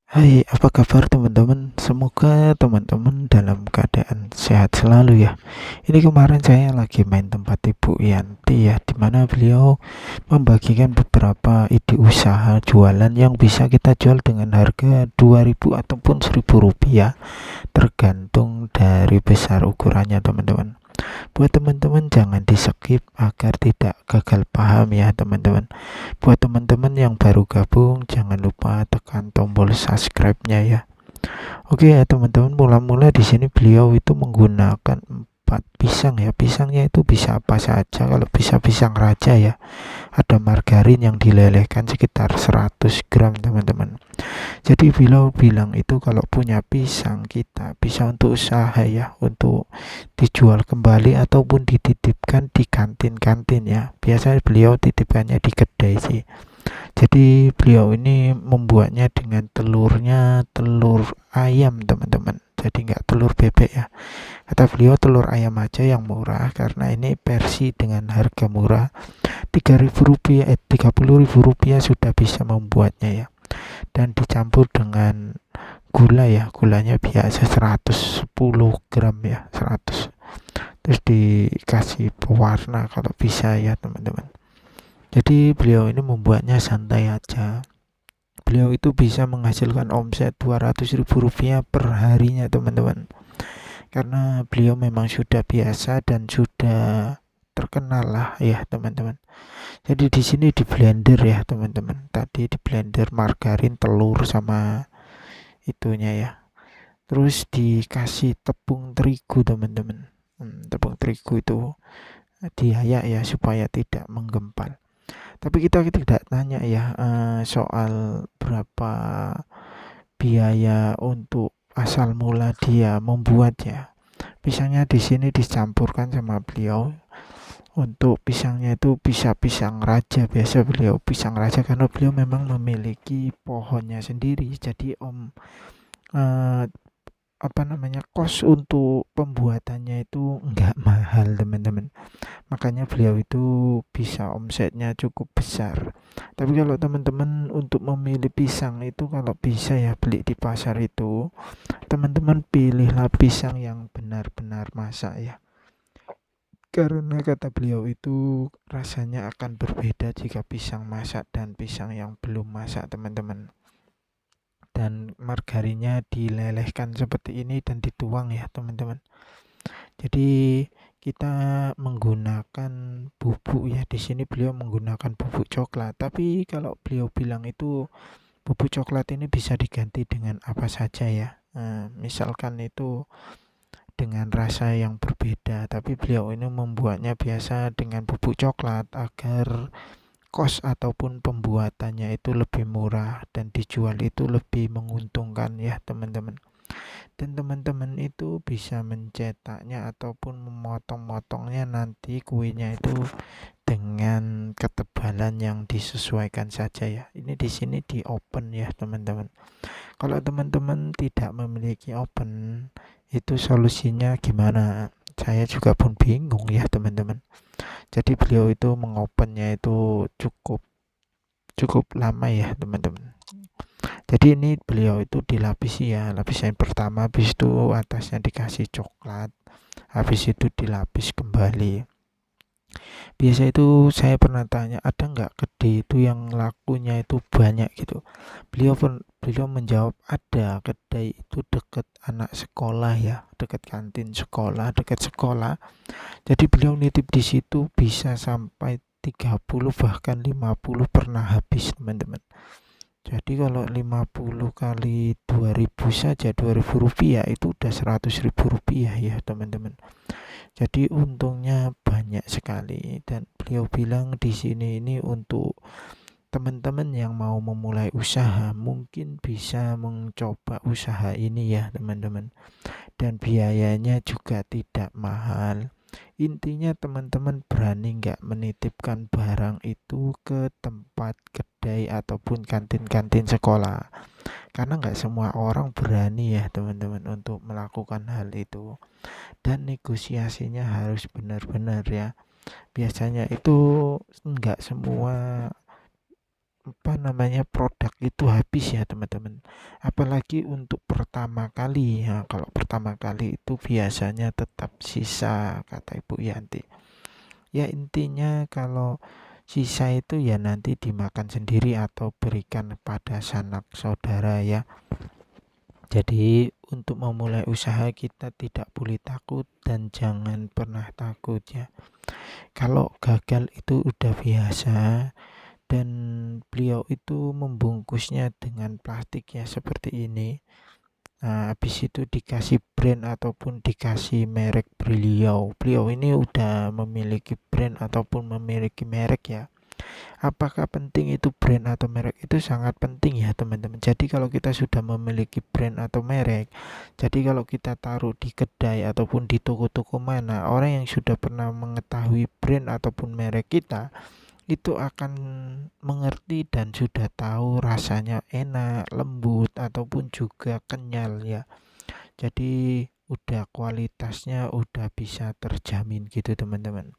Hai, apa kabar teman-teman? Semoga teman-teman dalam keadaan sehat selalu ya. Ini kemarin saya lagi main tempat Ibu Yanti ya, dimana beliau membagikan beberapa ide usaha jualan yang bisa kita jual dengan harga 2.000 ataupun 1.000 rupiah, tergantung dari besar ukurannya teman-teman. Buat teman-teman jangan di skip agar tidak gagal paham ya teman-teman. Buat teman-teman yang baru gabung, jangan lupa tekan tombol subscribe-nya ya. Oke ya teman-teman, mula-mula di sini beliau itu menggunakan 4 pisang ya. Pisangnya itu bisa apa saja, kalau bisa pisang raja ya. Ada margarin yang dilelehkan sekitar 100 gram teman-teman. Jadi beliau bilang itu kalau punya pisang kita bisa untuk usaha ya, untuk dijual kembali ataupun dititipkan di kantin-kantin ya. Biasanya beliau titipannya di kedai sih. Jadi beliau ini membuatnya dengan telurnya telur ayam teman-teman. Jadi nggak telur bebek ya. Kata beliau telur ayam aja yang murah karena ini versi dengan harga murah. 3.000 rupiah, 30.000 rupiah sudah bisa membuatnya ya. Dan dicampur dengan gula ya, gulanya biasa 110 gram ya, 100. Terus dikasih pewarna kalau bisa ya teman-teman. Jadi beliau ini membuatnya santai aja. Beliau itu bisa menghasilkan omset 200.000 rupiah per harinya teman-teman. Karena beliau memang sudah biasa dan sudah terkenal lah ya teman-teman. Jadi di sini di blender ya teman-teman. Tadi di blender margarin, telur sama itunya ya. Terus dikasih tepung terigu teman-teman. Tepung terigu itu diayak ya supaya tidak menggempal. Tapi kita tidak tanya ya soal berapa biaya untuk asal mula dia membuatnya. Pisangnya di sini dicampurkan sama beliau. Untuk pisangnya itu bisa pisang raja, biasa beliau pisang raja karena beliau memang memiliki pohonnya sendiri. Jadi eh, apa namanya, kos untuk pembuatannya itu enggak mahal teman-teman, makanya beliau itu bisa omsetnya cukup besar. Tapi kalau teman-teman untuk memilih pisang itu, kalau bisa ya beli di pasar itu, teman-teman pilihlah pisang yang benar-benar masak ya, karena kata beliau itu rasanya akan berbeda jika pisang masak dan pisang yang belum masak teman-teman. Dan margarinnya dilelehkan seperti ini dan dituang ya teman-teman. Jadi kita menggunakan bubuk ya, di sini beliau menggunakan bubuk coklat. Tapi kalau beliau bilang itu bubuk coklat ini bisa diganti dengan apa saja ya. Misalkan itu dengan rasa yang berbeda, tapi beliau ini membuatnya biasa dengan bubuk coklat agar kos ataupun pembuatannya itu lebih murah dan dijual itu lebih menguntungkan ya teman-teman. Dan teman-teman itu bisa mencetaknya ataupun memotong-motongnya nanti kuenya itu dengan ketebalan yang disesuaikan saja ya. Ini di sini di open ya teman-teman. Kalau teman-teman tidak memiliki open, itu solusinya gimana? Saya juga pun bingung ya teman-teman. Jadi beliau itu mengopennya itu cukup cukup lama ya teman-teman. Jadi ini beliau itu dilapisi ya, lapisan pertama, habis itu atasnya dikasih coklat, habis itu dilapis kembali. Biasa itu saya pernah tanya, ada nggak kedai itu yang lakunya itu banyak gitu. Beliau menjawab ada kedai itu deket anak sekolah ya, deket kantin sekolah, deket sekolah. Jadi beliau nitip di situ bisa sampai 30 bahkan 50 pernah habis teman-teman. Jadi kalau 50 kali 2.000 saja, 2.000 rupiah itu udah 100.000 rupiah ya teman-teman. Jadi untungnya banyak sekali, dan beliau bilang di sini ini untuk teman-teman yang mau memulai usaha mungkin bisa mencoba usaha ini ya teman-teman. Dan biayanya juga tidak mahal. Intinya teman-teman berani nggak menitipkan barang itu ke tempat kedai ataupun kantin-kantin sekolah, karena nggak semua orang berani ya teman-teman untuk melakukan hal itu. Dan negosiasinya harus benar-benar ya, biasanya itu nggak semua produk itu habis ya teman-teman, apalagi untuk pertama kali ya. Kalau pertama kali itu biasanya tetap sisa, kata Ibu Yanti. Ya intinya kalau sisa itu ya nanti dimakan sendiri atau berikan pada sanak saudara ya. Jadi untuk memulai usaha kita tidak boleh takut dan jangan pernah takut ya. Kalau gagal itu udah biasa, dan beliau itu membungkusnya dengan plastik ya seperti ini. Nah, habis itu dikasih brand ataupun dikasih merek beliau. Beliau ini udah memiliki brand ataupun memiliki merek ya. Apakah penting itu brand atau merek? Itu sangat penting ya teman-teman. Jadi kalau kita sudah memiliki brand atau merek, jadi kalau kita taruh di kedai ataupun di toko-toko mana, orang yang sudah pernah mengetahui brand ataupun merek kita itu akan mengerti dan sudah tahu rasanya enak, lembut ataupun juga kenyal ya. Jadi udah kualitasnya udah bisa terjamin gitu teman-teman.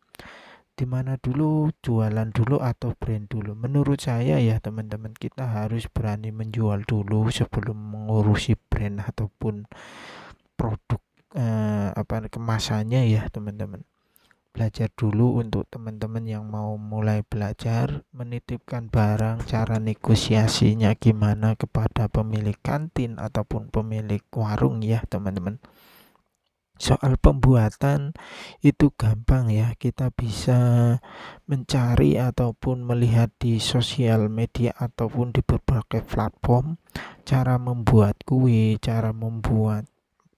Dimana dulu jualan dulu atau brand dulu? Menurut saya ya teman-teman, kita harus berani menjual dulu sebelum mengurusi brand ataupun produk kemasannya ya teman-teman. Belajar dulu untuk teman-teman yang mau mulai belajar menitipkan barang, cara negosiasinya gimana kepada pemilik kantin ataupun pemilik warung ya teman-teman. Soal pembuatan itu gampang ya, kita bisa mencari ataupun melihat di sosial media ataupun di berbagai platform cara membuat kue, cara membuat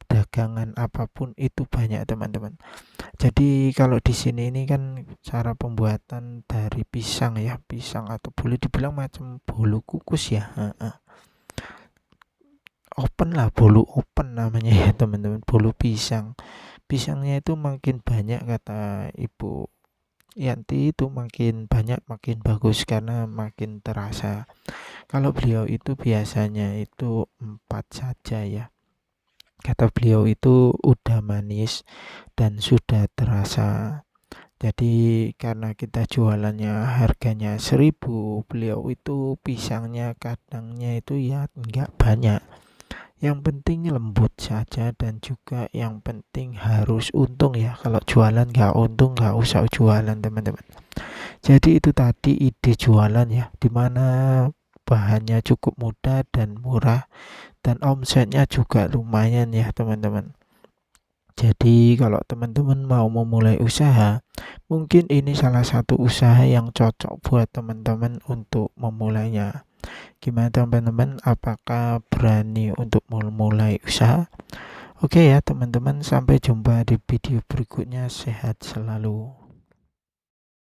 dagangan apapun itu banyak teman-teman. Jadi kalau di sini ini kan cara pembuatan dari pisang ya, pisang atau boleh dibilang macam bolu kukus ya. Open lah, bolu open namanya ya teman-teman, bolu pisang. Pisangnya itu makin banyak kata Ibu Yanti, itu makin banyak makin bagus karena makin terasa. Kalau beliau itu biasanya itu 4 saja ya. Kata beliau itu udah manis dan sudah terasa. Jadi karena kita jualannya harganya 1.000, beliau itu pisangnya kadangnya itu ya enggak banyak. Yang penting lembut saja dan juga yang penting harus untung ya. Kalau jualan nggak untung nggak usah jualan teman-teman. Jadi itu tadi ide jualan ya, dimana bahannya cukup mudah dan murah dan omsetnya juga lumayan ya teman-teman. Jadi kalau teman-teman mau memulai usaha, mungkin ini salah satu usaha yang cocok buat teman-teman untuk memulainya. Gimana teman-teman, apakah berani untuk memulai usaha? Oke ya teman-teman, sampai jumpa di video berikutnya. Sehat selalu.